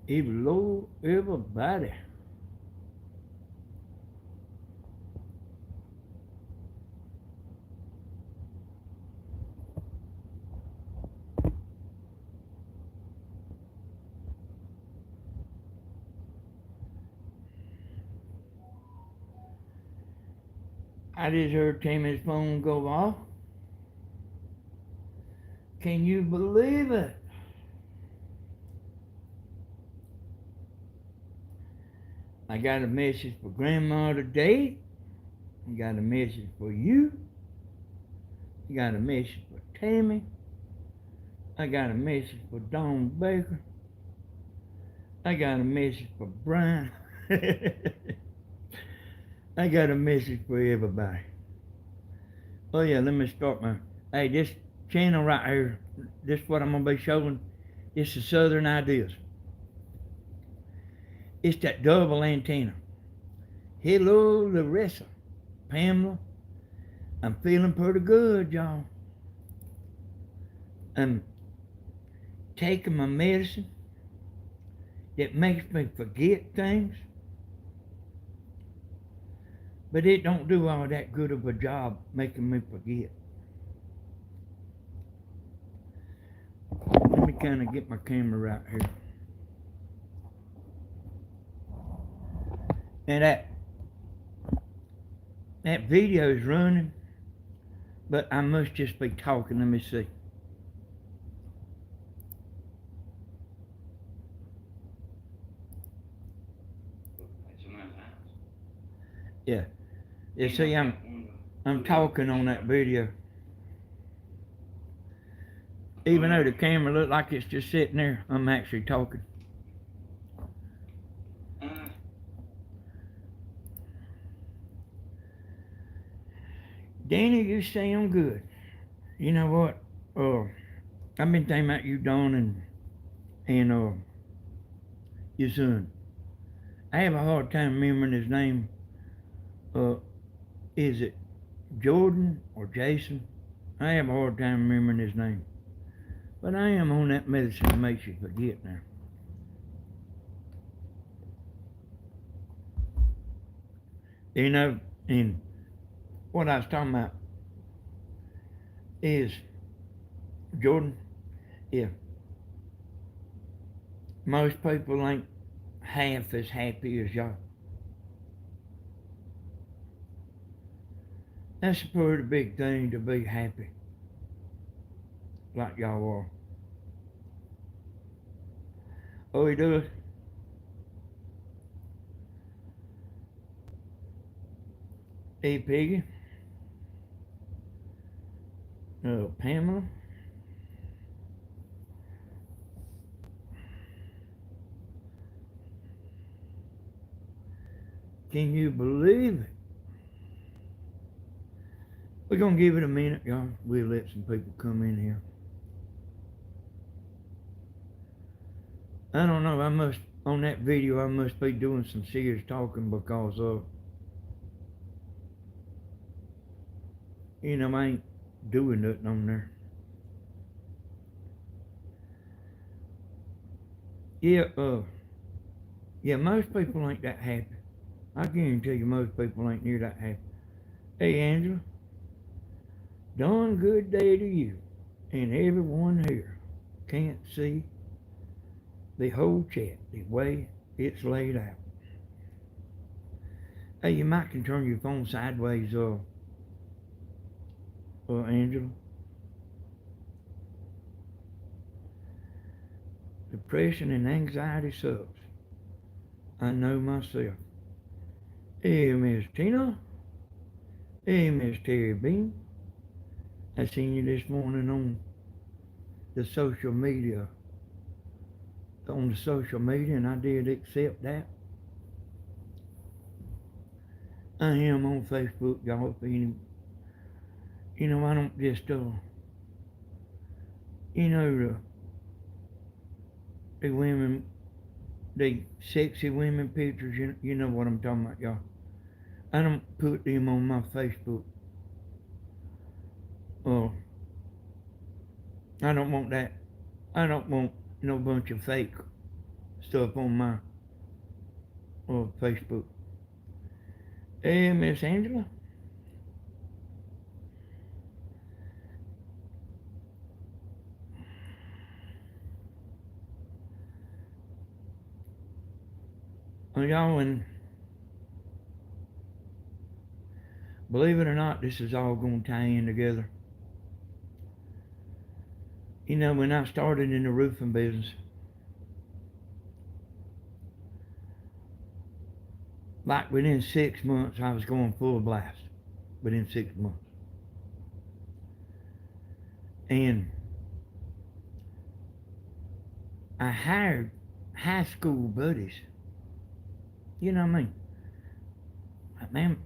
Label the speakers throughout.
Speaker 1: Hello, everybody. I just heard Tammy's phone go off. Can you believe it? I got a message for Grandma today. I got a message for you. I got a message for Tammy. I got a message for Don Baker. I got a message for Brian. I got a message for everybody. Oh yeah, let me start my. Hey, this channel right here, this is what I'm gonna be showing. This is Southern Ideas. It's that double antenna. Hello, Larissa, Pamela. I'm feeling pretty good, y'all. I'm taking my medicine that makes me forget things, but it don't do all that good of a job making me forget. Let me kind of get my camera right here. And that video is running, but I must just be talking. Let me see. Yeah. You see, I'm talking on that video. Even though the camera looks like it's just sitting there, I'm actually talking. Danny, you sound good. You know what? I've been thinking about you, Don, and your son. I have a hard time remembering his name. Is it Jordan or Jason? I have a hard time remembering his name. But I am on that medicine that makes you forget now. You know, and what I was talking about is Jordan, yeah, most people ain't half as happy as y'all. That's a pretty big thing to be happy, like y'all are. Oh, he does? Hey, Piggy. Pamela. Can you believe it? We're gonna give it a minute, y'all. We'll let some people come in here. I don't know, on that video, I must be doing some serious talking because, I ain't doing nothing on there. Yeah, most people ain't that happy. I guarantee you most people ain't near that happy. Hey, Angela, darn good day to you and everyone here. Can't see the whole chat the way it's laid out. Hey, you might can turn your phone sideways, Angela. Depression and anxiety sucks. I know myself. Hey, Miss Tina. Hey, Miss Terry Bean. I seen you this morning on the social media. And I did accept that. I am on Facebook, y'all. I don't just, the women, the sexy women pictures, you know what I'm talking about, y'all. I don't put them on my Facebook. I don't want that. I don't want no bunch of fake stuff on my Facebook. Hey, Miss Angela. Well, y'all, and believe it or not, this is all going to tie in together. You know, when I started in the roofing business, like within 6 months, I was going full blast. Within 6 months. And I hired high school buddies. You know what I mean? Man,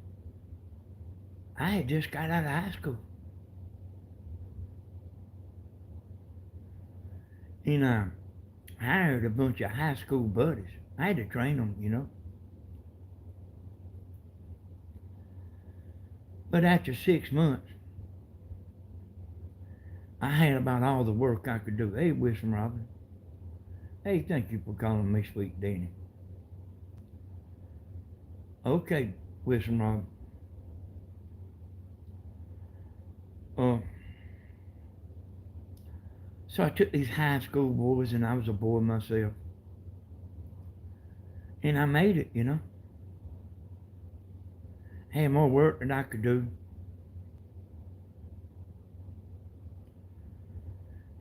Speaker 1: I had just got out of high school. And I hired a bunch of high school buddies. I had to train them, you know. But after 6 months, I had about all the work I could do. Hey, Wilson Robin. Hey, thank you for calling me Sweet Danny. Okay, Wilson Robin. So I took these high school boys, and I was a boy myself. And I made it, you know. Had more work than I could do.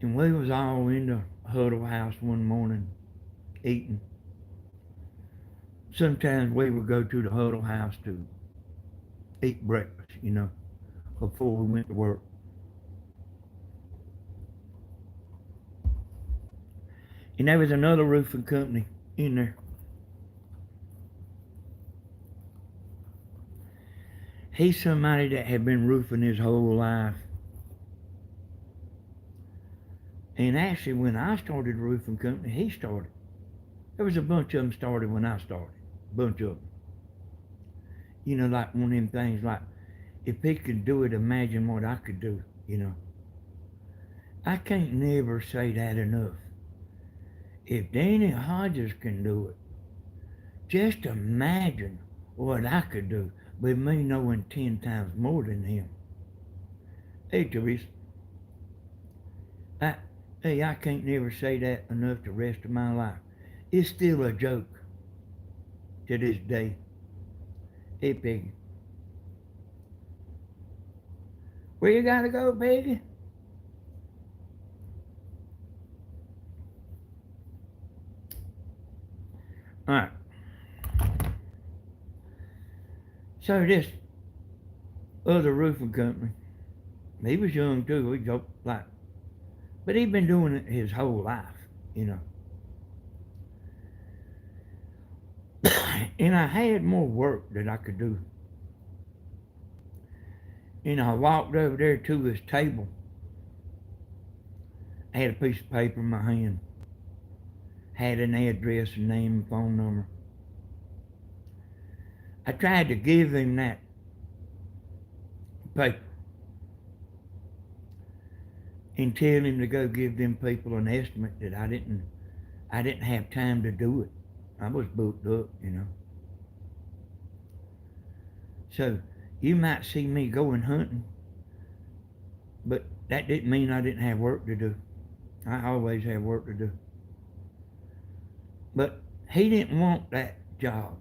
Speaker 1: And we was all in the huddle house one morning eating. Sometimes we would go to the huddle house to eat breakfast, you know, before we went to work. And there was another roofing company in there. He's somebody that had been roofing his whole life. And actually, when I started the roofing company, he started. There was a bunch of them started when I started. A bunch of them. You know, like one of them things like, if he could do it, imagine what I could do, you know. I can't never say that enough. If Danny Hodges can do it, just imagine what I could do with me knowing 10 times more than him. Hey, Teresa. I can't never say that enough the rest of my life. It's still a joke to this day. Hey, Peggy. Where you gotta go, Peggy? Alright. So this other roofing company, he was young too, he was like, but he'd been doing it his whole life, you know. And I had more work that I could do. And I walked over there to his table. I had a piece of paper in my hand. Had an address and name and phone number. I tried to give him that paper and tell him to go give them people an estimate that I didn't have time to do it. I was booked up, you know. So you might see me going hunting, but that didn't mean I didn't have work to do. I always have work to do. But he didn't want that job.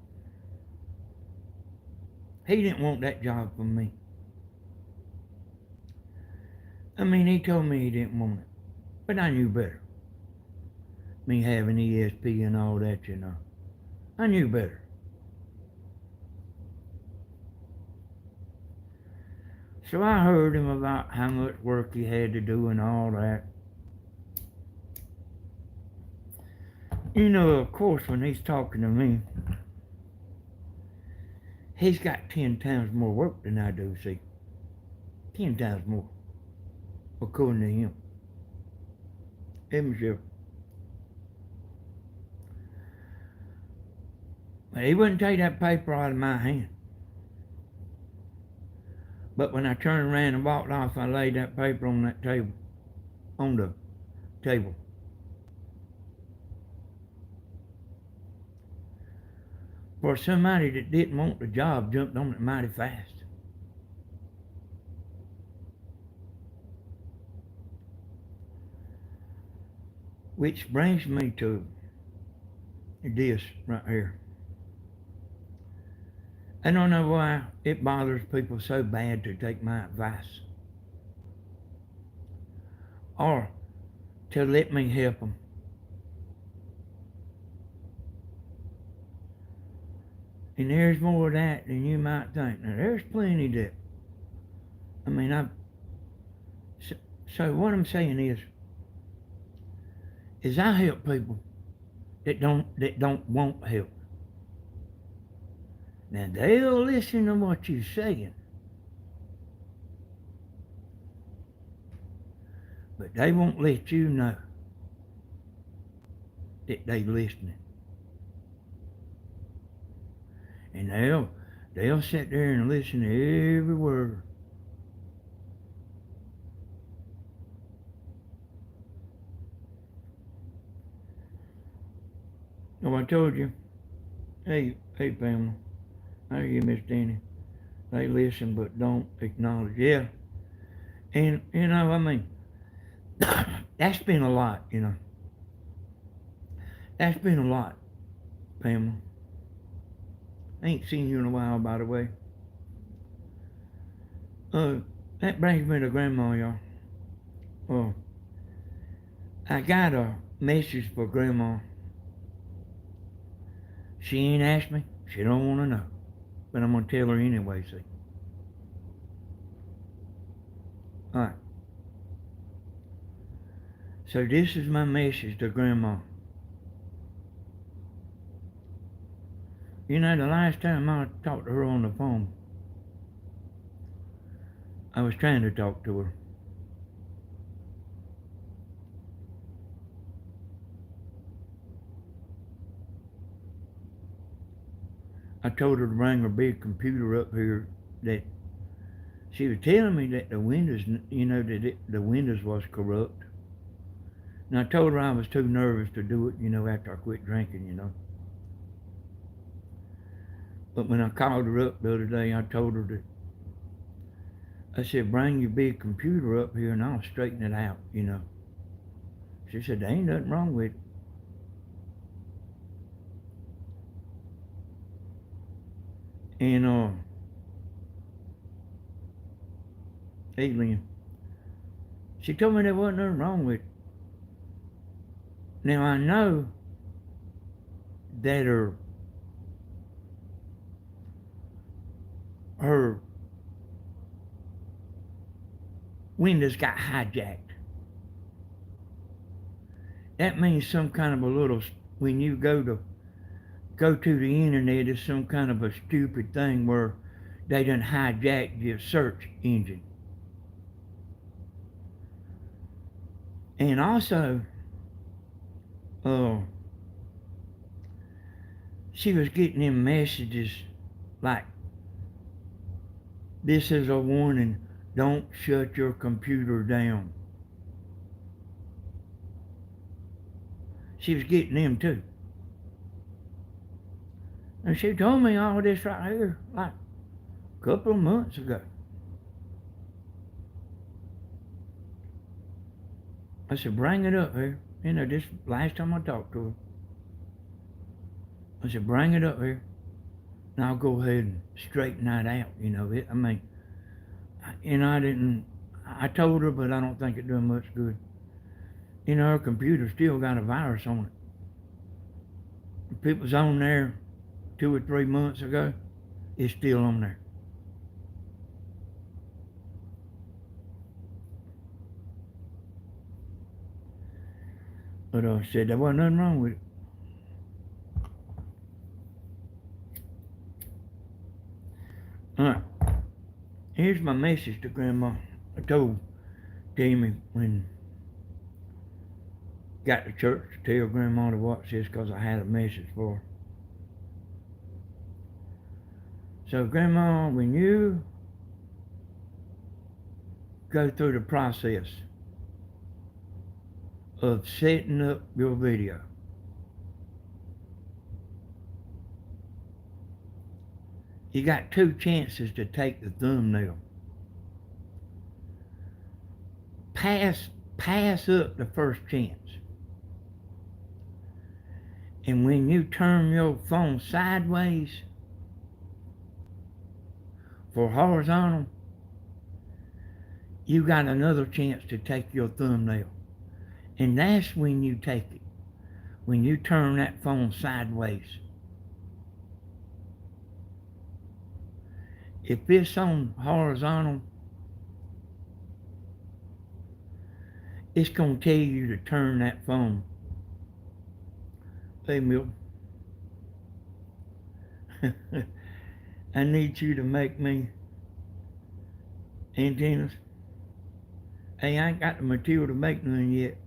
Speaker 1: He didn't want that job from me. I mean, he told me he didn't want it, but I knew better. Me having ESP and all that, you know. I knew better. So I heard him about how much work he had to do and all that. You know, of course, when he's talking to me, he's got 10 times more work than I do, see. 10 times more, according to him. Himself. But he wouldn't take that paper out of my hand. But when I turned around and walked off, I laid that paper on that table. On the table. for somebody that didn't want the job jumped on it mighty fast. Which brings me to this right here. I don't know why it bothers people so bad to take my advice or to let me help them. And there's more of that than you might think. Now, there's plenty that, I mean, so what I'm saying is I help people that don't want help. Now, they'll listen to what you're saying, but they won't let you know that they listening. And they'll sit there and listen to every word. Oh, I told you. Hey, family. How are you, Miss Danny? They listen but don't acknowledge. Yeah. And, I mean, that's been a lot, That's been a lot, family. I ain't seen you in a while, by the way. That brings me to Grandma, y'all. I got a message for Grandma. She ain't asked me. She don't want to know. But I'm going to tell her anyway, see. All right. So this is my message to Grandma. The last time I talked to her on the phone, I was trying to talk to her. I told her to bring her big computer up here. That she was telling me that the windows, the windows was corrupt. And I told her I was too nervous to do it, after I quit drinking, But when I called her up the other day, I told her that, I said, bring your big computer up here and I'll straighten it out, She said, there ain't nothing wrong with it. And, alien. She told me there wasn't nothing wrong with it. Now I know that her windows got hijacked. That means some kind of a little, when you go to the internet, it's some kind of a stupid thing where they done hijacked your search engine. And also, she was getting them messages like, this is a warning, don't shut your computer down. She was getting them too. And she told me all this right here like a couple of months ago. I said, bring it up here. This last time I talked to her. I said, bring it up here. And I'll go ahead and straighten that out, I told her, but I don't think it doing much good. Her computer still got a virus on it. If it was on there 2 or 3 months ago, it's still on there. But I said there wasn't nothing wrong with it. All right. Here's my message to Grandma. I told Tammy when got to church to tell Grandma to watch this because I had a message for her. So Grandma, when you go through the process of setting up your video, You got two chances to take the thumbnail. Pass up the first chance. And when you turn your phone sideways for horizontal, you got another chance to take your thumbnail. And that's when you take it. When you turn that phone sideways. If it's on horizontal, it's going to tell you to turn that phone. Hey, Milton. I need you to make me antennas. Hey, I ain't got the material to make none yet.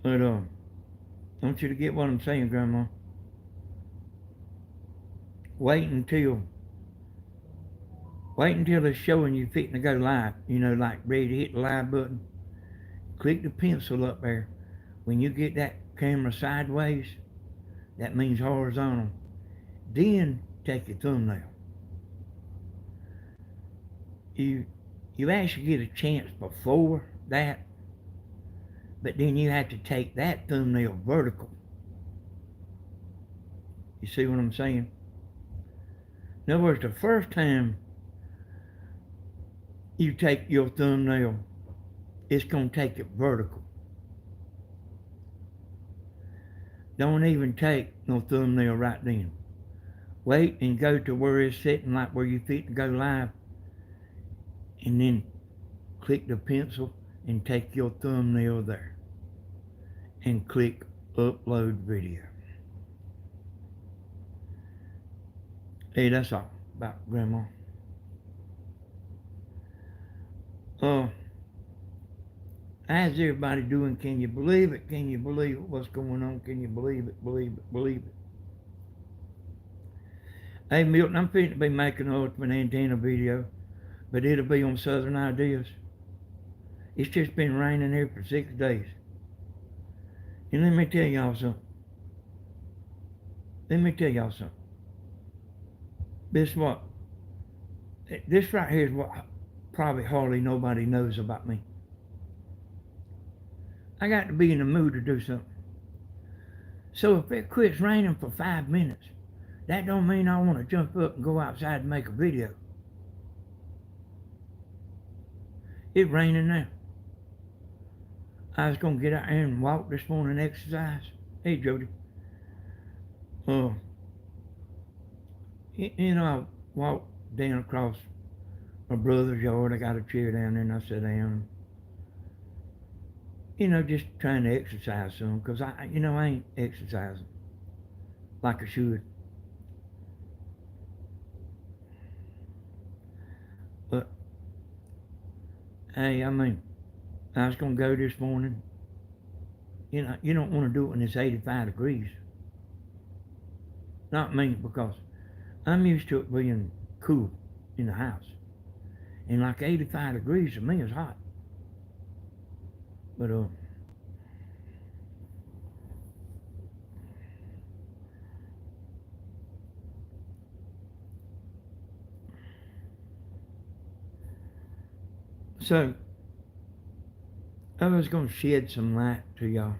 Speaker 1: But I want you to get what I'm saying, Grandma. Wait until it's showing you fitting to go live. You know, like ready to hit the live button. Click the pencil up there. When you get that camera sideways, that means horizontal. Then take your thumbnail. You actually get a chance before that, but then you have to take that thumbnail vertical. You see what I'm saying? In other words, the first time you take your thumbnail, it's going to take it vertical. Don't even take no thumbnail right then. Wait and go to where it's sitting, like where you fit to go live, and then click the pencil and take your thumbnail there and click upload video. Hey, that's all about Grandma. How's everybody doing? Can you believe it? Can you believe it? What's going on? Can you believe it? Believe it? Believe it? Hey, Milton, I'm fitting to be making an ultimate antenna video, but it'll be on Southern Ideas. It's just been raining here for 6 days. And let me tell y'all something. This right here is what probably hardly nobody knows about me. I got to be in the mood to do something. So if it quits raining for 5 minutes, that don't mean I want to jump up and go outside and make a video. It's raining now. I was going to get out there and walk this morning and exercise. Hey, Jody. You know, I walked down across my brother's yard. I got a chair down there and I sat down. You know, just trying to exercise some, because I ain't exercising like I should. But, hey, I mean, I was going to go this morning. You know, you don't want to do it when it's 85 degrees. Not me, because I'm used to it being cool in the house. And like 85 degrees to me is hot. But, so, I was going to shed some light to y'all.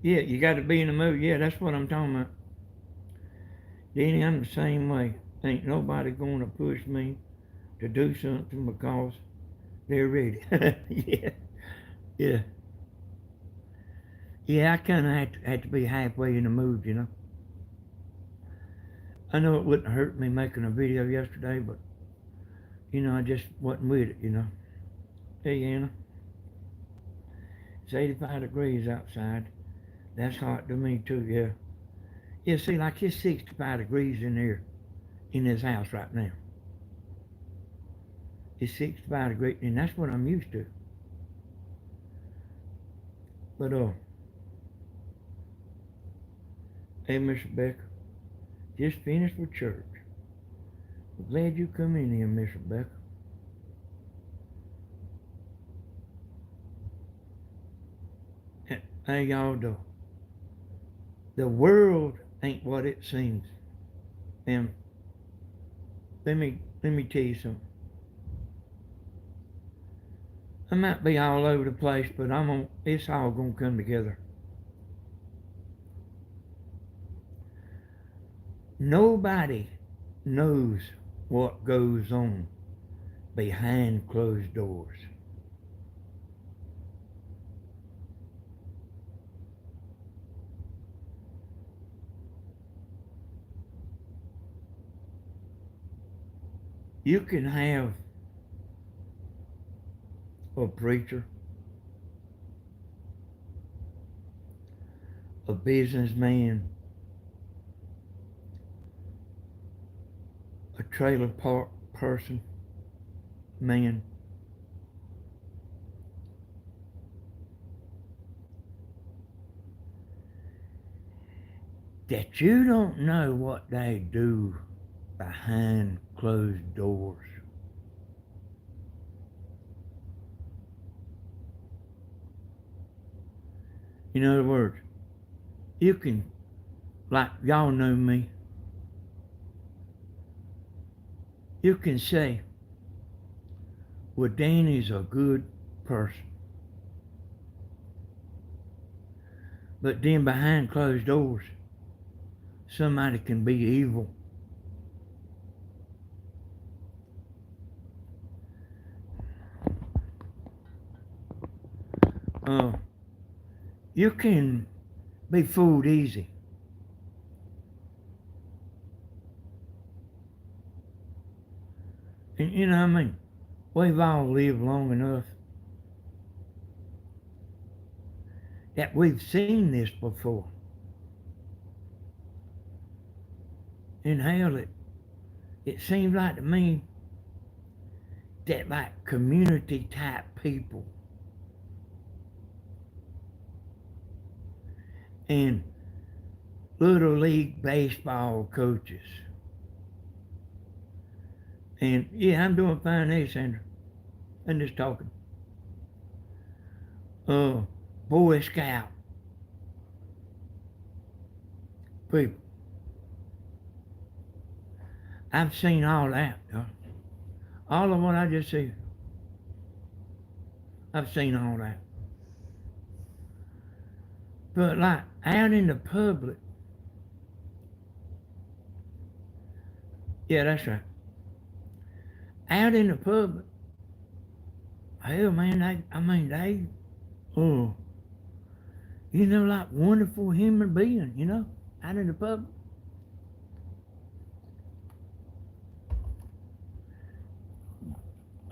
Speaker 1: Yeah, you got to be in the mood. Yeah, that's what I'm talking about. Danny, I'm the same way. Ain't nobody going to push me to do something because they're ready. Yeah, I kind of had to be halfway in the mood, you know. I know it wouldn't hurt me making a video yesterday, but, you know, I just wasn't with it, you know. Hey, Anna. It's 85 degrees outside. That's hot to me, too, yeah. Yeah, see, like it's 65 degrees in there, in this house right now. It's 65 degrees, and that's what I'm used to. But, hey, Miss Rebecca, just finished with church. I'm glad you come in here, Miss Rebecca. Hey y'all, the world ain't what it seems. And let me tell you something. I might be all over the place, but it's all gonna come together. Nobody knows what goes on behind closed doors. You can have a preacher, a businessman, a trailer park person, man, that you don't know what they do behind closed doors. In other words, you can, like y'all know me, you can say, well, Danny's a good person. But then behind closed doors, somebody can be evil. Uh, you can be fooled easy. And you know what I mean? We've all lived long enough that we've seen this before. And hell, it seems like to me that like community type people and little league baseball coaches. And yeah, I'm doing fine there, Sandra. I'm just talking. Boy Scout people. I've seen all that. All of what I just said. I've seen all that. But like out in the public, yeah, that's right. Out in the public, hell, man, they, oh, like wonderful human beings, out in the public.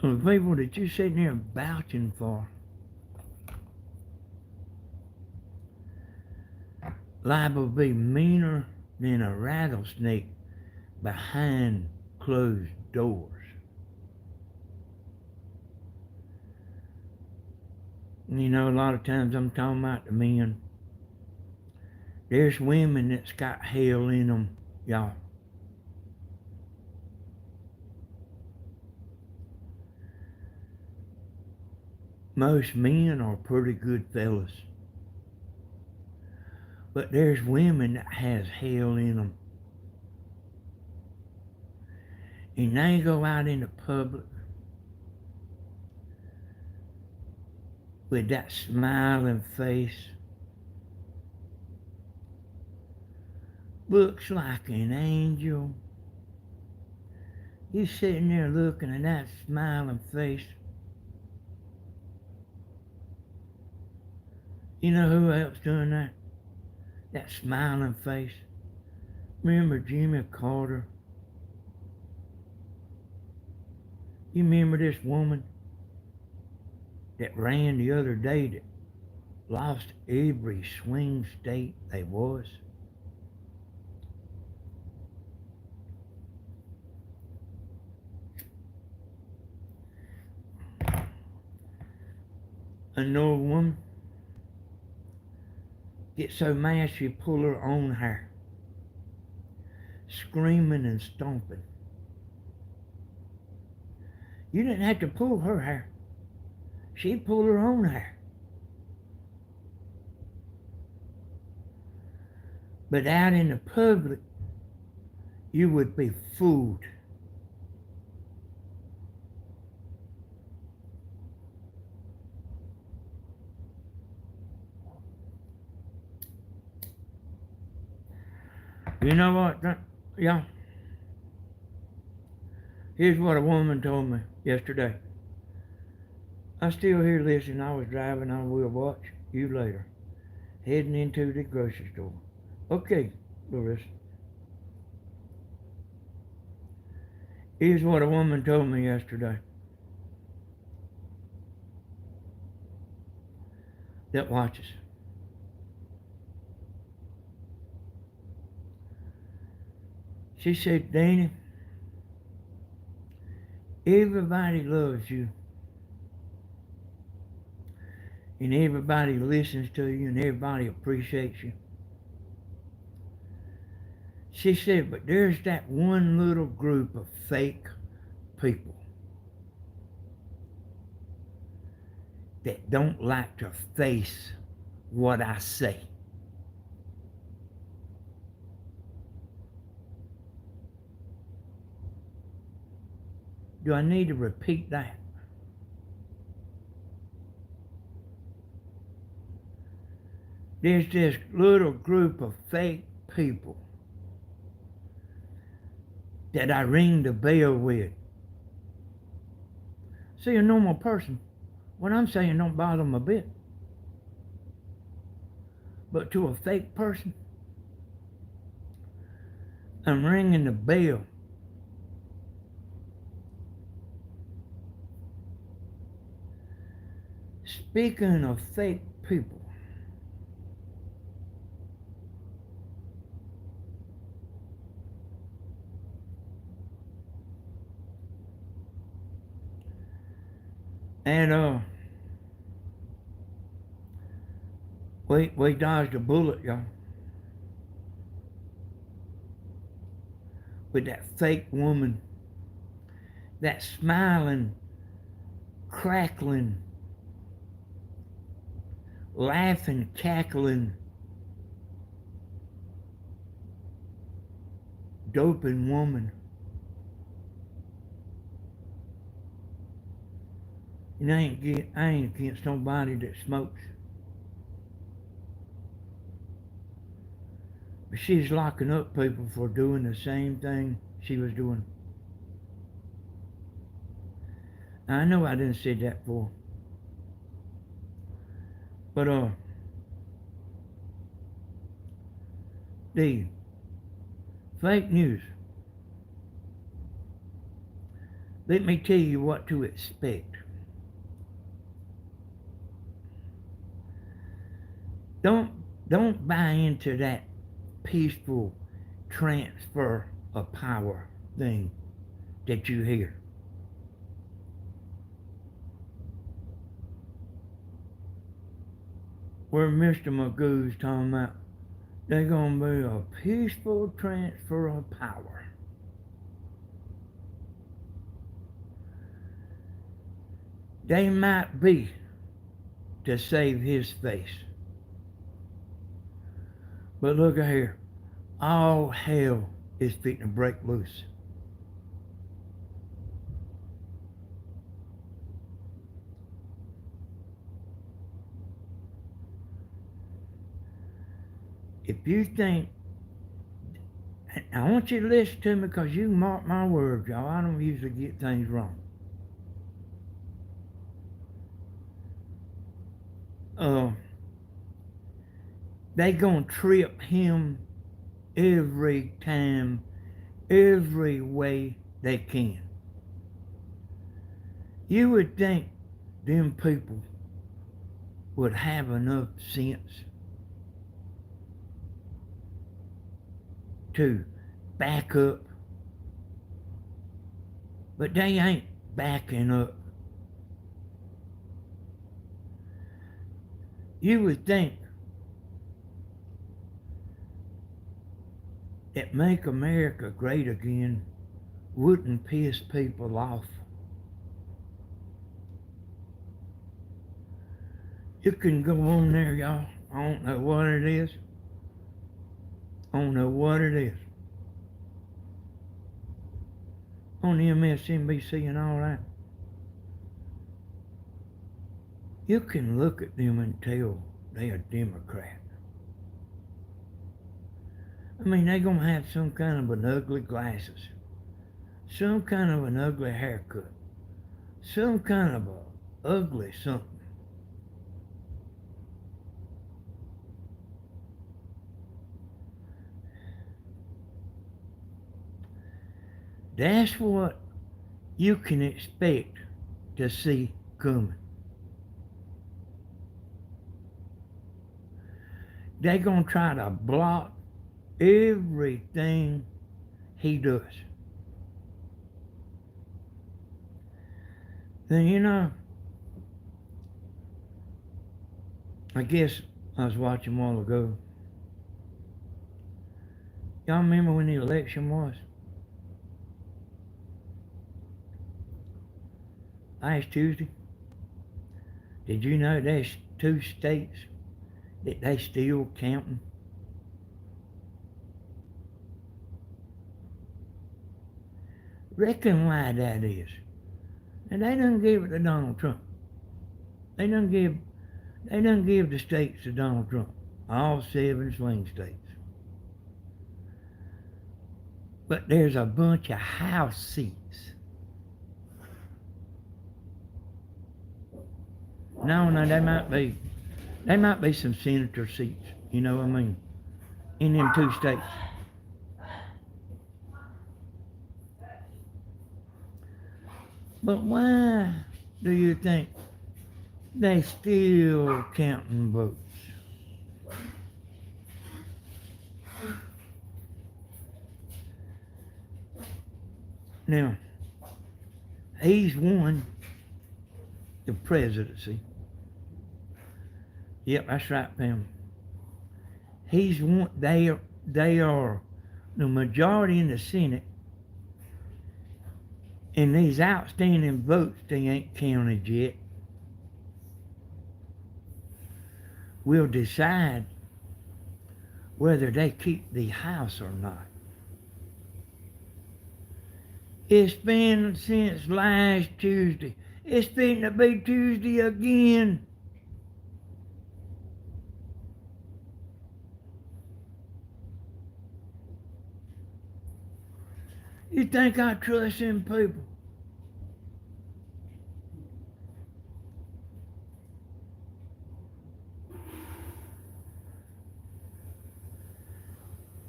Speaker 1: The people that you're sitting there vouching for, liable to be meaner than a rattlesnake behind closed doors. A lot of times I'm talking about the men. There's women that's got hell in them, y'all. Most men are pretty good fellas. But there's women that has hell in them. And they go out in the public with that smiling face. Looks like an angel. You're sitting there looking at that smiling face. You know who else doing that? That smiling face. Remember Jimmy Carter? You remember this woman that ran the other day that lost every swing state there was? Another woman gets so mad she pull her own hair, screaming and stomping. You didn't have to pull her hair. She pulled her own hair. But out in the public, you would be fooled. You know what? Yeah. Here's what a woman told me yesterday. I still here listening. I was driving. I will watch you later. Heading into the grocery store. Okay, Larissa. Here's what a woman told me yesterday that watches. She said, Danny, everybody loves you. And everybody listens to you and everybody appreciates you. She said, but there's that one little group of fake people that don't like to face what I say. Do I need to repeat that? There's this little group of fake people that I ring the bell with. See, a normal person, what I'm saying don't bother them a bit. But to a fake person, I'm ringing the bell. Speaking of fake people, and we dodged a bullet, y'all, with that fake woman, that smiling, crackling, laughing, cackling, doping woman. And I ain't against nobody that smokes. But she's locking up people for doing the same thing she was doing. Now, I know I didn't say that before. But the fake news. Let me tell you what to expect. Don't buy into that peaceful transfer of power thing that you hear. Where Mr. Magoo's talking about there's going to be a peaceful transfer of power. They might be to save his face. But look at here. All hell is fitting to break loose. If you think, I want you to listen to me because you mark my words, y'all. I don't usually get things wrong. They gonna trip him every time, every way they can. You would think them people would have enough sense to back up, but they ain't backing up. You would think that Make America Great Again wouldn't piss people off. You can go on there, y'all. I don't know what it is. I don't know what it is. On the MSNBC and all that. You can look at them and tell they are Democrat. I mean, they're going to have some kind of an ugly glasses, some kind of an ugly haircut, some kind of a ugly something. That's what you can expect to see coming. They're going to try to block everything he does. Then, you know, I guess I was watching a while ago. Y'all remember when the election was? Last Tuesday? Did you know there's 2 states that they still counting? Reckon why that is. And they done give it to Donald Trump. They done give the states to Donald Trump. All 7 swing states. But there's a bunch of House seats. No, there might be some senator seats, you know what I mean, in them 2 states. But why do you think they still counting votes? Now, he's won the presidency. Yep, that's right, Pam. He's won. They are the majority in the Senate, and these outstanding votes they ain't counted yet will decide whether they keep the House or not. It's been since last Tuesday. It's fitting to be Tuesday again. You think I trust them people?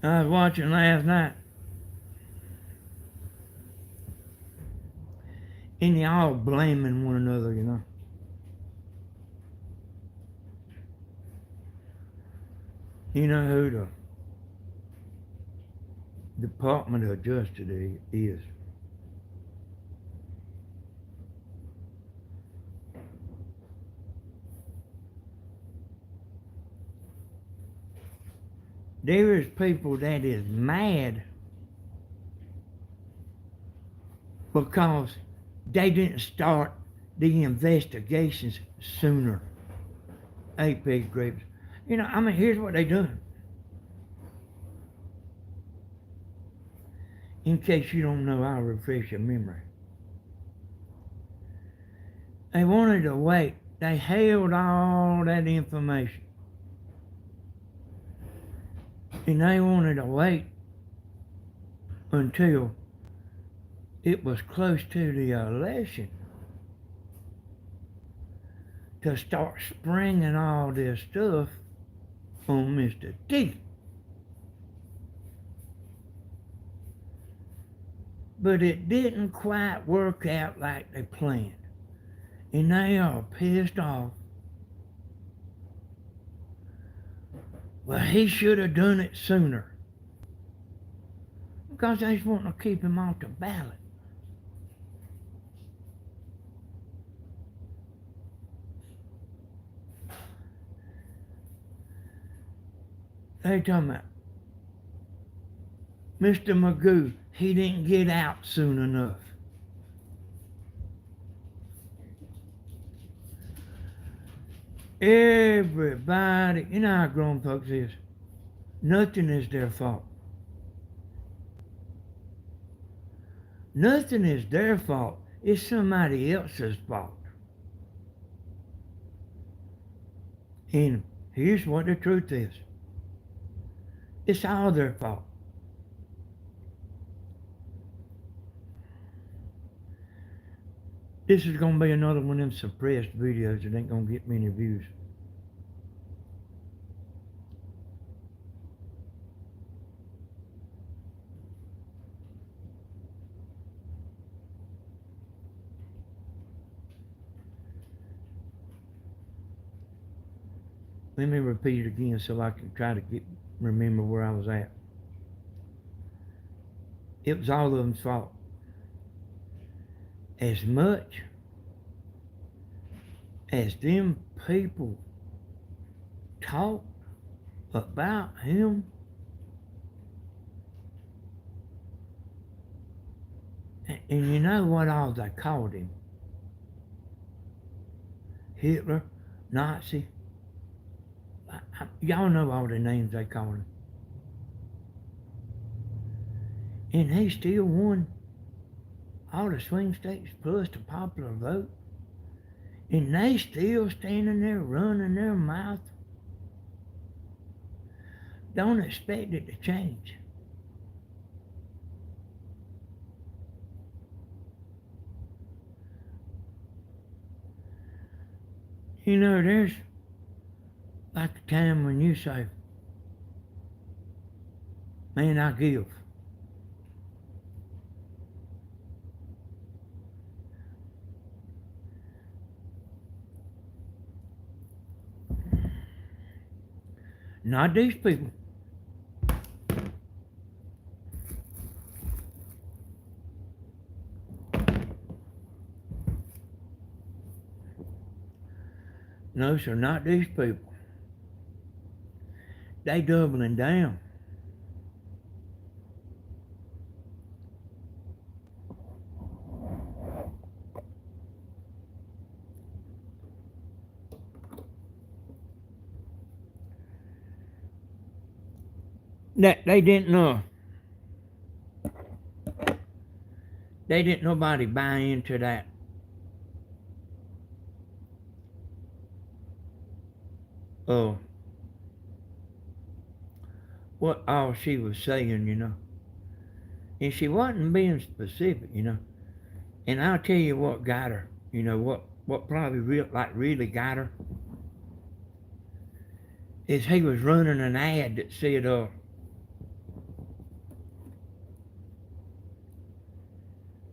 Speaker 1: I was watching last night, and they all blaming one another, you know. You know who the Department of Justice is? There is people that is mad because they didn't start the investigations sooner. Apex groups. You know, I mean, here's what they done. In case you don't know, I'll refresh your memory. They wanted to wait. They held all that information. And they wanted to wait until it was close to the election to start springing all this stuff on Mr. T. But it didn't quite work out like they planned. And they are pissed off. Well, he should have done it sooner. Because they just want to keep him off the ballot. They talking about Mr. Magoo, he didn't get out soon enough. Everybody, you know how grown folks is. Nothing is their fault. Nothing is their fault. It's somebody else's fault. And here's what the truth is. It's all their fault. This is going to be another one of them suppressed videos that ain't going to get many views. Let me repeat it again so I can try to remember where I was at. It was all of them's fault. As much as them people talk about him, and you know what all they called him? Hitler, Nazi. Y'all know all the names they called him. And he still won all the swing states plus the popular vote. And they still standing there running their mouth. Don't expect it to change. You know, there's like a time when you say, man, I give. Not these people. No, sir, not these people. They doubling down. That they didn't know. They didn't nobody buy into that. Oh, what all she was saying, you know. And she wasn't being specific, you know. And I'll tell you what got her, you know, what probably really got her is he was running an ad that said,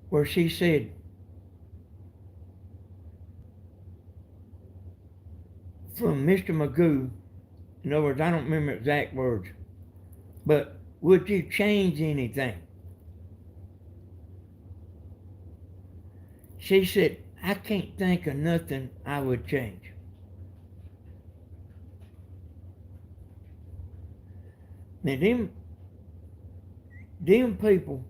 Speaker 1: where she said, from Mr. Magoo, in other words, I don't remember exact words, but would you change anything? She said, I can't think of nothing I would change. Now them people,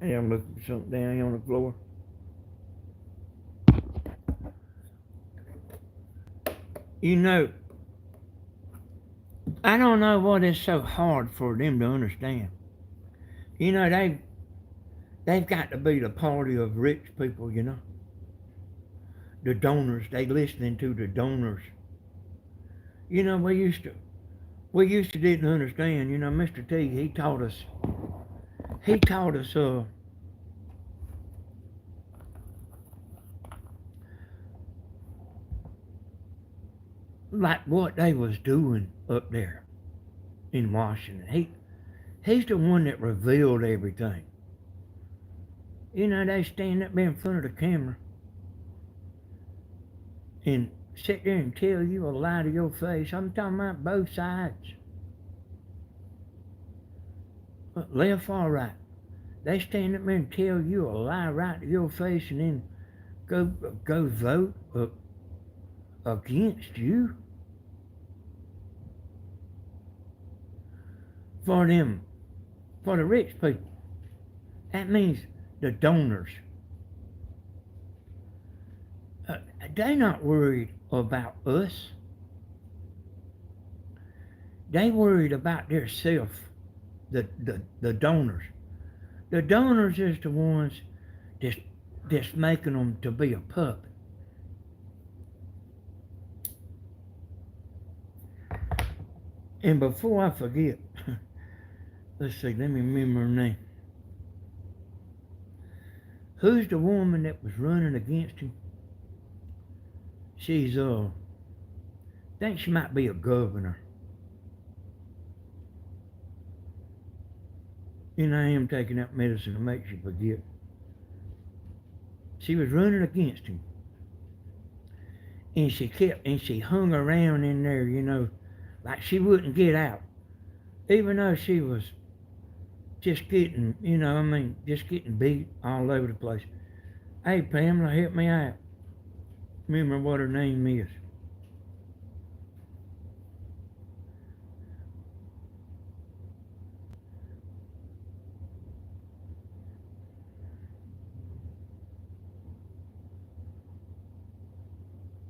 Speaker 1: hey, I'm looking for something down here on the floor. You know, I don't know what is so hard for them to understand. You know, they've got to be the party of rich people, you know. The donors, they listening to the donors. You know, we used to didn't understand, you know, Mr. T, he taught us, like what they was doing up there in Washington. He's the one that revealed everything. You know, they stand up there in front of the camera and sit there and tell you a lie to your face. I'm talking about both sides. Left or right. They stand up there and tell you a lie right to your face and then go vote against you. For the rich people. That means the donors. They not worried about us. They worried about their self, the donors. The donors is the ones that's, that's making them to be a puppet. And before I forget, let's see, let me remember her name. Who's the woman that was running against him? She's, I think she might be a governor. You know, I am taking that medicine to make you forget. She was running against him. And she hung around in there, you know, like she wouldn't get out. Even though she was just getting, you know, I mean, just getting beat all over the place. Hey, Pamela, help me out. Remember what her name is.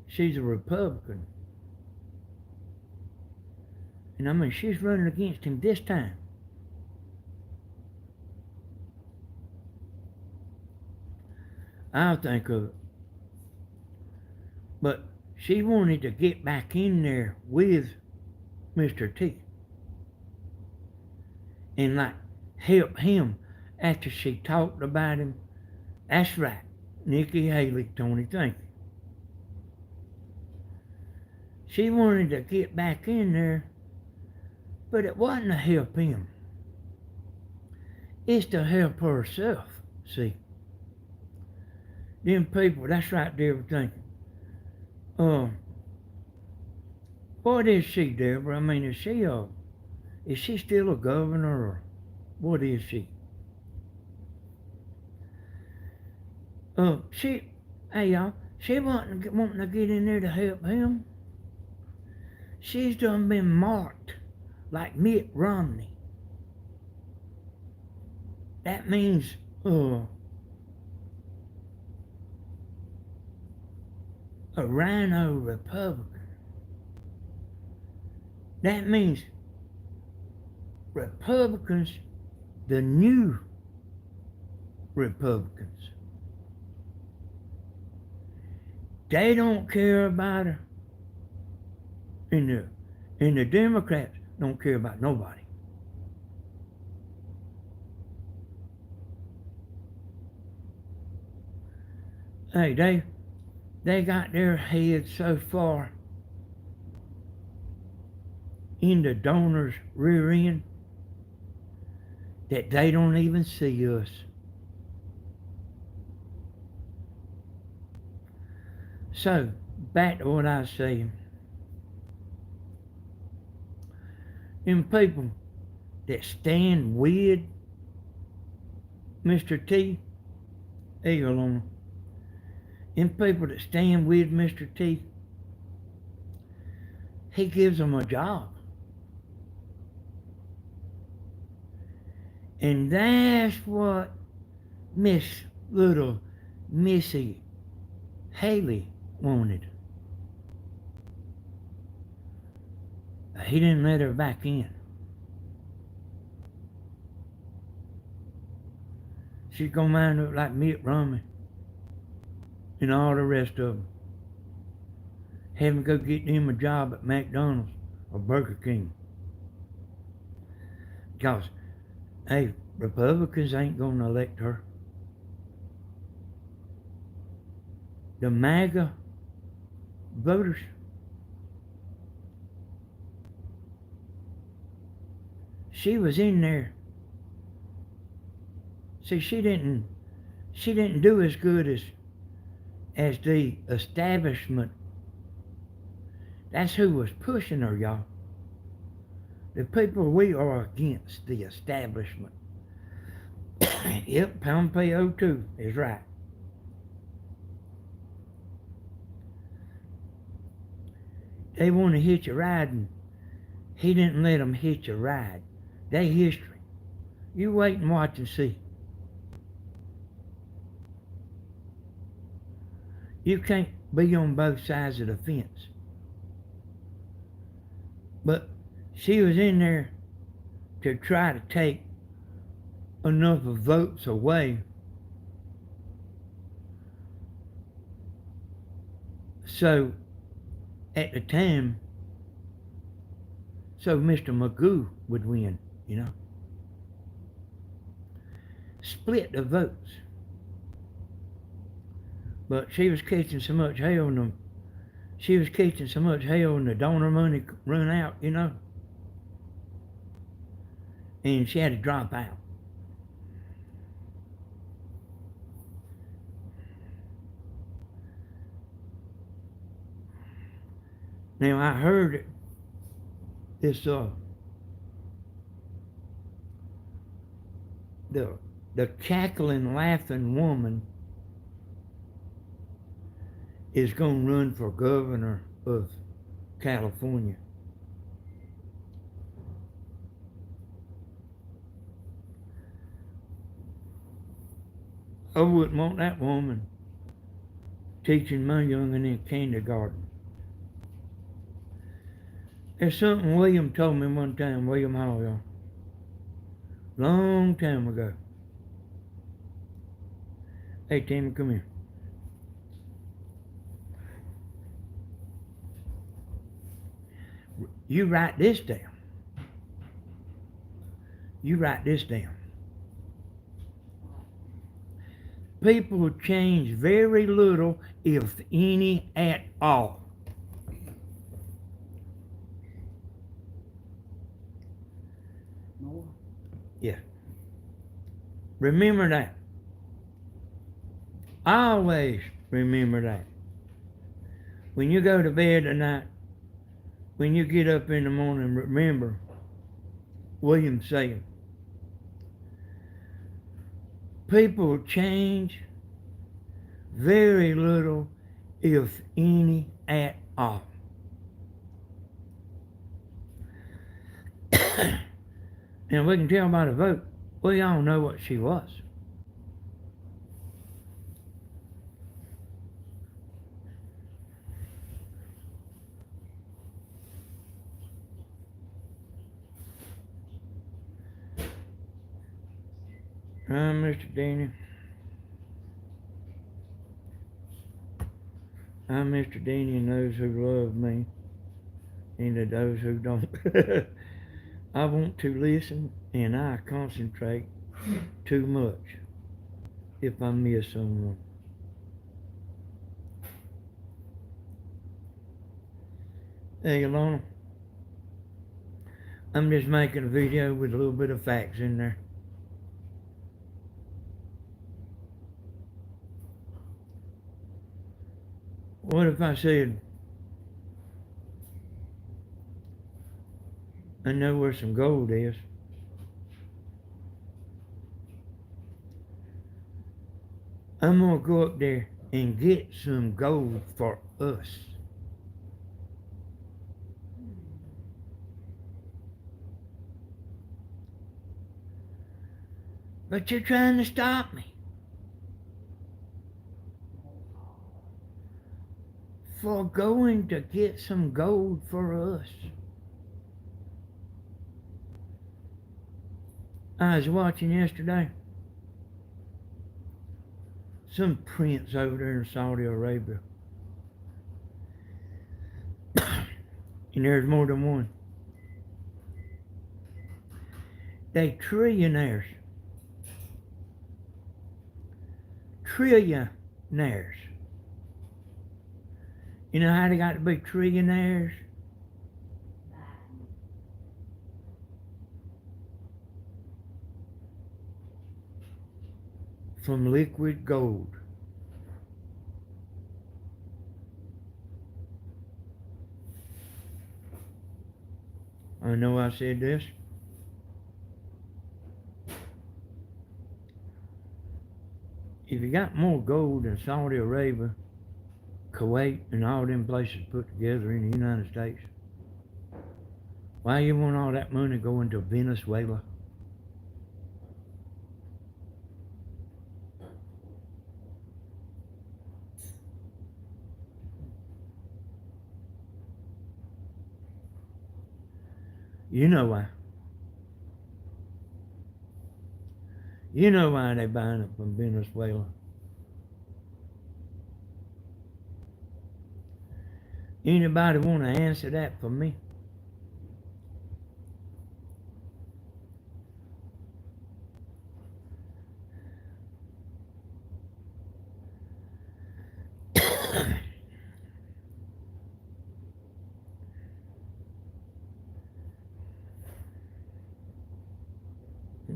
Speaker 1: She's a Republican. And I mean, she's running against him this time. I'll think of it. But she wanted to get back in there with Mr. T. And like help him after she talked about him. That's right. Nikki Haley, Tony, thank you. She wanted to get back in there, but it wasn't to help him. It's to help herself, see. Them people, that's right, Deborah, thank you. What is she, Deborah? I mean, is she still a governor, or what is she? Hey y'all, she wanting to get in there to help him. She's done been marked like Mitt Romney. That means, a rhino Republican. That means Republicans, the new Republicans. They don't care about her. And the Democrats don't care about nobody. Hey, they got their heads so far in the donor's rear end that they don't even see us. So, back to what I was saying. Them people that stand with Mr. T, eagle on them. Them people that stand with Mr. T, he gives them a job. And that's what little Missy Haley wanted. He didn't let her back in. She's gonna wind up like Mitt Romney and all the rest of them. Having to go get them a job at McDonald's or Burger King. Because, hey, Republicans ain't gonna elect her. The MAGA voters, she was in there. See, she didn't do as good as the establishment. That's who was pushing her, y'all. The people we are against, the establishment. Yep, Pompeo 2 is right. They want to hitch a ride, and he didn't let them hitch a ride. They history. You wait and watch and see. You can't be on both sides of the fence. But she was in there to try to take enough of votes away so at the time, so Mr. Magoo would win, you know. Split the votes. But she was catching so much hell and the donor money run out, you know. And she had to drop out. Now I heard this the cackling, laughing woman is going to run for governor of California. I wouldn't want that woman teaching my young'un in kindergarten. There's something William told me one time, William Hall, y'all. Long time ago. Hey, Tammy, come here. You write this down. You write this down. People change very little, if any at all.
Speaker 2: More?
Speaker 1: Yeah. Remember that. Always remember that. When you go to bed tonight, when you get up in the morning, remember William saying, people change very little, if any at all. And we can tell by the vote, we all know what she was. Mr. Danny. I'm Mr. Danny and those who love me, and to those who don't. I want to listen and I concentrate too much if I miss someone. Hey, Alana. I'm just making a video with a little bit of facts in there. What if I said, I know where some gold is. I'm gonna go up there and get some gold for us. But you're trying to stop me. For going to get some gold for us. I was watching yesterday. Some prince over there in Saudi Arabia. And there's more than one. They trillionaires. Trillionaires. You know how they got to be trillionaires? From liquid gold. I know I said this. If you got more gold in Saudi Arabia, Kuwait, and all them places put together in the United States, why you want all that money going to Venezuela? You know why. You know why they buying it from Venezuela. Anybody want to answer that for me?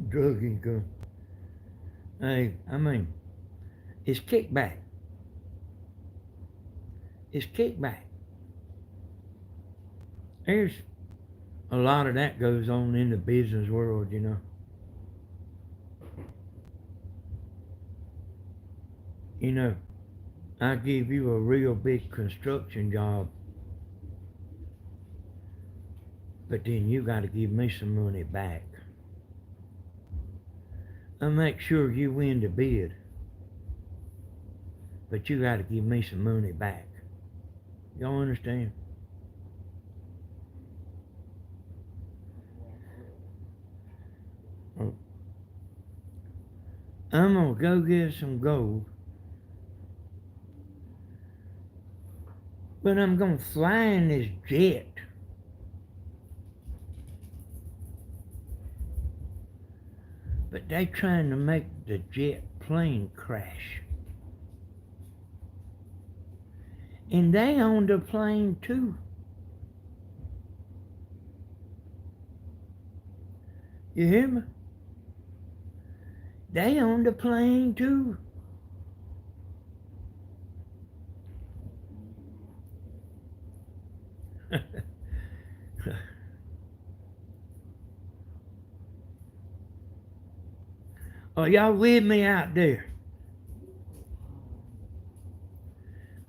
Speaker 1: Drug income. Hey, I mean, it's kickback. It's kickback. There's a lot of that goes on in the business world, you know. You know, I give you a real big construction job, but then you got to give me some money back. I make sure you win the bid, but you got to give me some money back. Y'all understand? I'm gonna go get some gold, but I'm gonna fly in this jet. But they trying to make the jet plane crash. And they own the plane too. You hear me? They own the plane too. Are y'all with me out there?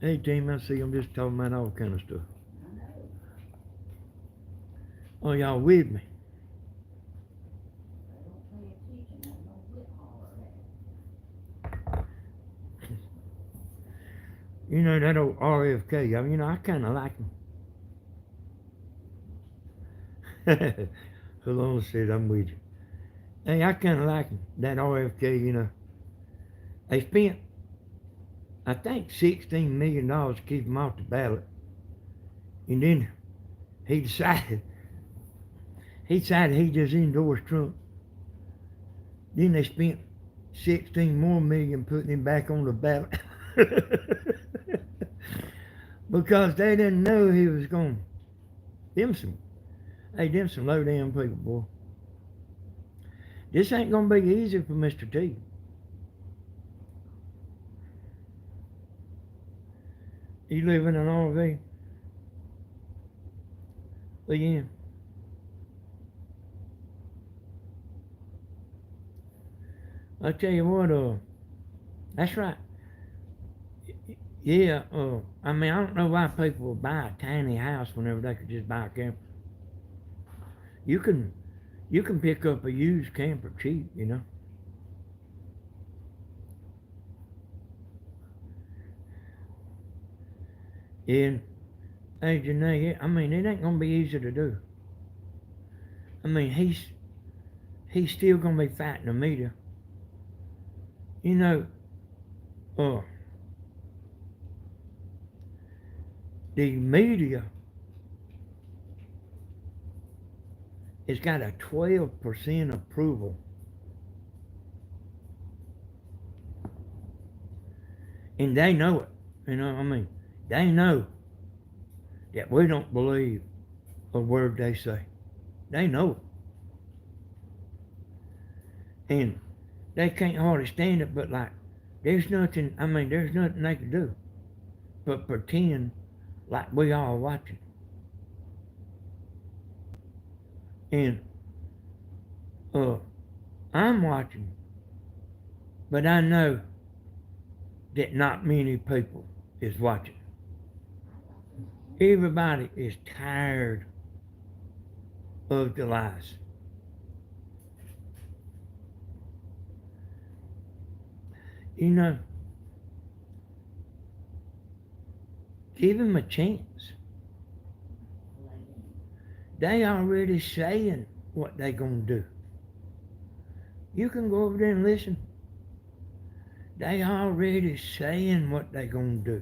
Speaker 1: Hey, team, I see I'm just talking about all kind of stuff. Are y'all with me? You know, that old RFK, I kind of like him. Hold on, said I'm with you. Hey, I kind of like him. That RFK, they spent, I think, $16 million to keep him off the ballot. And then he decided he just endorsed Trump. Then they spent 16 more million putting him back on the ballot. Because they didn't know he was going them some low down people, boy. This ain't gonna be easy for Mr. T. You live in an RV? Again. I tell you what, that's right. Yeah, I don't know why people would buy a tiny house whenever they could just buy a camper. You can pick up a used camper cheap, And hey, Janae, it ain't gonna be easy to do. He's still gonna be fighting the media. The media has got a 12% approval. And they know it. They know that we don't believe a word they say. They know it. And they can't hardly stand it, but there's nothing they can do but pretend like we all watching. And I'm watching, but I know that not many people is watching. Everybody is tired of the lies. Give him a chance. They already saying what they gonna do. You can go over there and listen. They already saying what they gonna do.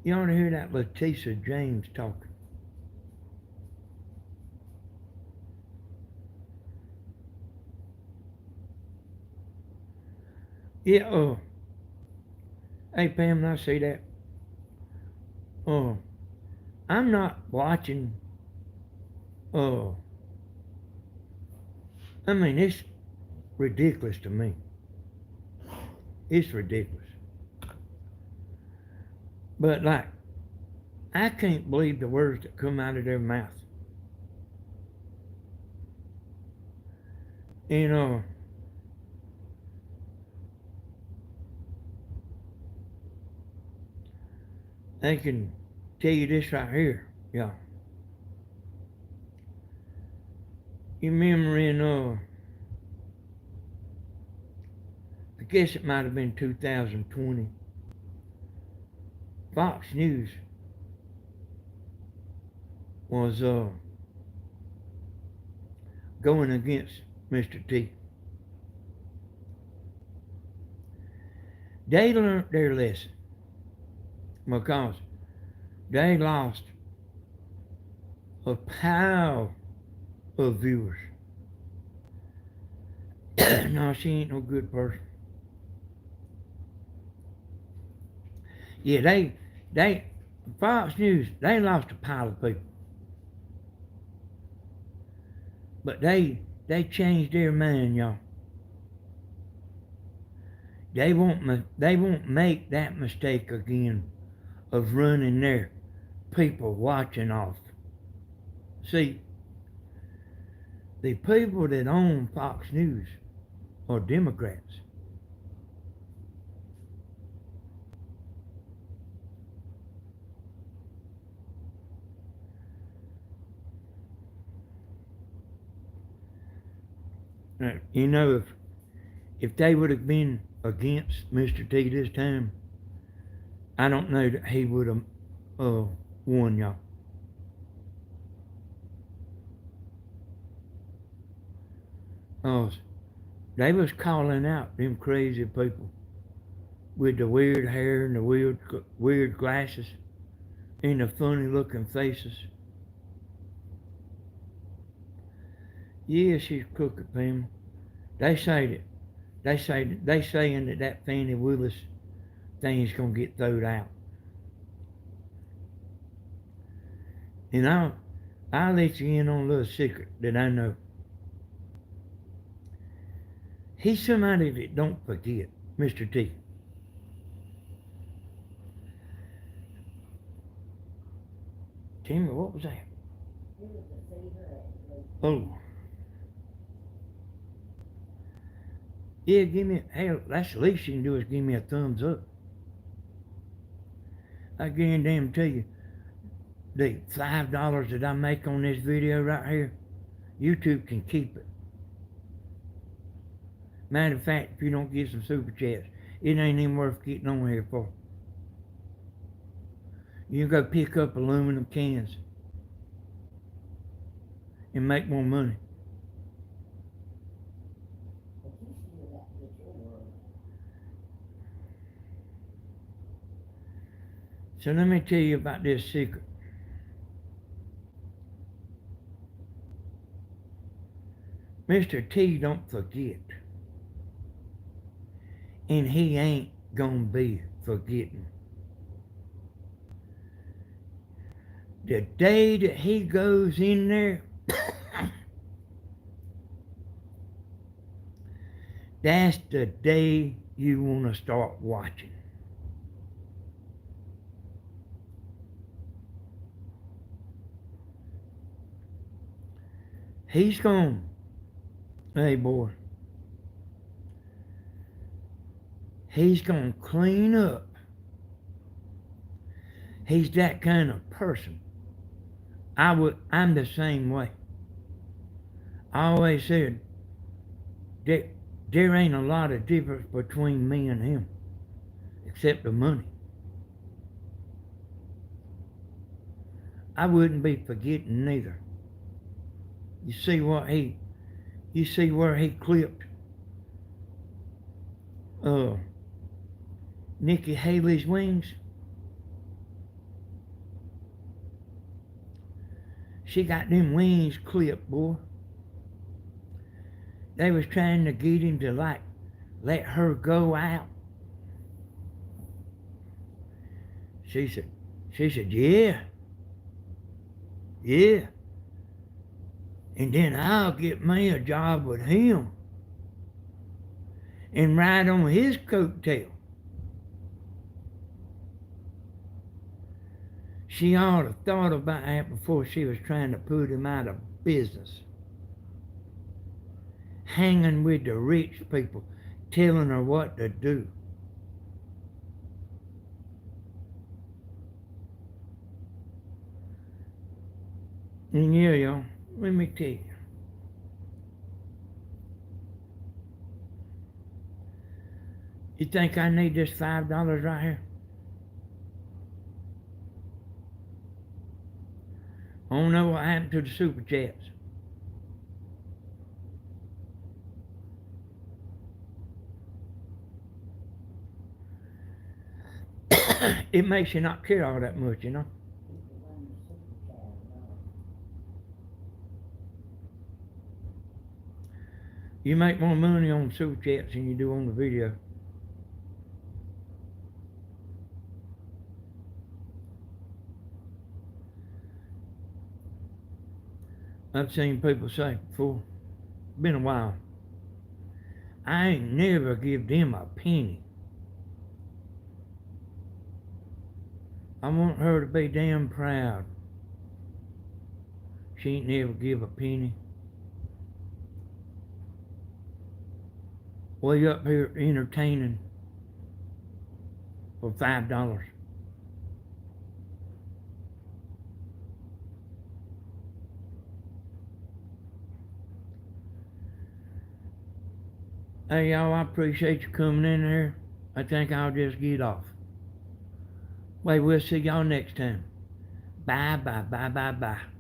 Speaker 1: You ought to hear that Letitia James talking. Yeah, hey Pam, I see that. Uh, I'm not watching, uh, I mean, it's ridiculous to me. It's ridiculous. But like, I can't believe the words that come out of their mouth. You know, they can tell you this right here, y'all. You remember in, I guess it might have been 2020, Fox News was going against Mr. T. They learned their lesson because they lost a pile of viewers. No, she ain't no good person. Yeah, they, Fox News, they lost a pile of people. But they changed their mind, y'all. They won't make that mistake again of running their people watching off. See, the people that own Fox News are Democrats. Now, you know, if they would have been against Mr. T this time, I don't know that he would have won, y'all. They was calling out them crazy people with the weird hair and the weird glasses and the funny looking faces. Yeah, she's crooked, Pam. They say that. They saying that Fannie Willis thing is gonna get thrown out. And I'll let you in on a little secret that I know. He's somebody that don't forget, Mr. T. Tammy, what was that? Oh. Yeah, hey, that's the least you can do is give me a thumbs up. I guarantee you, the $5 that I make on this video right here, YouTube can keep it. Matter of fact, if you don't get some super chats, it ain't even worth getting on here for. You go pick up aluminum cans and make more money. So let me tell you about this secret. Mr. T don't forget. And he ain't gonna be forgetting. The day that he goes in there, that's the day you want to start watching. He's gone. Hey, boy. He's gonna clean up. He's that kind of person. I'm the same way. I always said, There, there ain't a lot of difference between me and him, except the money. I wouldn't be forgetting neither. You see you see where he clipped uh, Nikki Haley's wings? She got them wings clipped, boy. They was trying to get him to like let her go out. She said, yeah, yeah. And then I'll get me a job with him and ride on his coattail. She ought to have thought about that before she was trying to put him out of business. Hanging with the rich people, telling her what to do. And yeah, y'all, let me tell you. You think I need this $5 right here? I don't know what happened to the super chats. It makes you not care all that much, you know. You make more money on super chats than you do on the video. I've seen people say before, been a while, I ain't never give them a penny. I want her to be damn proud. She ain't never give a penny. Way up here entertaining for $5. Hey y'all, I appreciate you coming in here. I think I'll just get off. Wait, we'll see y'all next time. Bye, bye, bye, bye, bye.